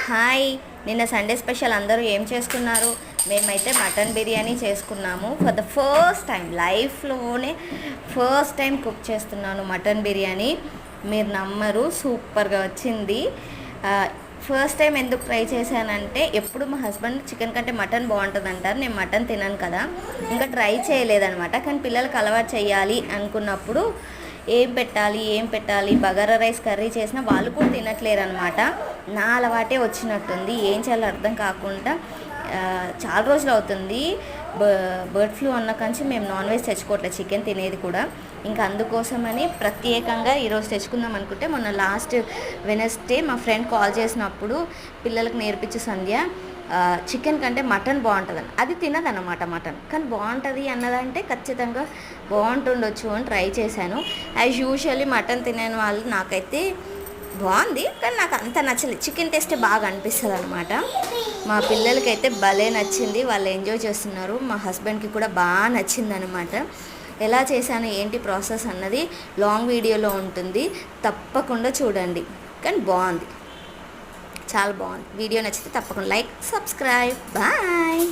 Hi, నిన్న Sunday special అందరూ ఏం చేసుకున్నారు? మేమైతే మటన్ బిర్యానీ చేసుకున్నాము. ఫర్ ద ఫస్ట్ టైం లైఫ్లోనే ఫస్ట్ టైం కుక్ చేస్తున్నాను మటన్ బిర్యానీ. మీరు నమ్మరు, సూపర్గా వచ్చింది. ఫస్ట్ టైం ఎందుకు ట్రై చేశానంటే, ఎప్పుడు మా హస్బెండ్ చికెన్ కంటే మటన్ బాగుంటుంది అంటారు. నేను మటన్ తినను కదా, ఇంకా ట్రై చేయలేదనమాట. కానీ పిల్లలకు అలవాటు చేయాలి అనుకున్నప్పుడు ఏం పెట్టాలి బగారా రైస్ కర్రీ చేసినా వాళ్ళు కూడా తినట్లేరు అనమాట. నా అలవాటే వచ్చినట్టుంది, ఏం చేయాలో అర్థం కాకుండా చాలా రోజులు అవుతుంది. బర్డ్ ఫ్లూ అన్న కంచి మేము నాన్ వెజ్ తెచ్చుకోవట్లేదు, చికెన్ తినేది కూడా. ఇంకా అందుకోసమని ప్రత్యేకంగా ఈరోజు తెచ్చుకుందాం అనుకుంటే, మొన్న లాస్ట్ వెనస్డే మా ఫ్రెండ్ కాల్ చేసినప్పుడు పిల్లలకు నేర్పించే సంధ్య చికెన్ కంటే మటన్ బాగుంటుందని, అది తినదన్నమాట మటన్, కానీ బాగుంటుంది అన్నదంటే ఖచ్చితంగా బాగుంటుండొచ్చు అని ట్రై చేశాను. యాజ్ యూజువల్లీ మటన్ తినని వాళ్ళు నాకైతే బాగుంది, కానీ నాకు అంత నచ్చలేదు. చికెన్ టేస్టే బాగా అనిపిస్తుంది అనమాట. మా పిల్లలకైతే భలే నచ్చింది, వాళ్ళు ఎంజాయ్ చేస్తున్నారు. మా హస్బెండ్కి కూడా బాగా నచ్చింది అనమాట. ఎలా చేశాను ఏంటి ప్రాసెస్ అన్నది లాంగ్ వీడియోలో ఉంటుంది, తప్పకుండా చూడండి. కానీ బాగుంది, చాలా బాగుంది. వీడియో నచ్చితే తప్పకుండా లైక్, సబ్స్క్రైబ్. బాయ్.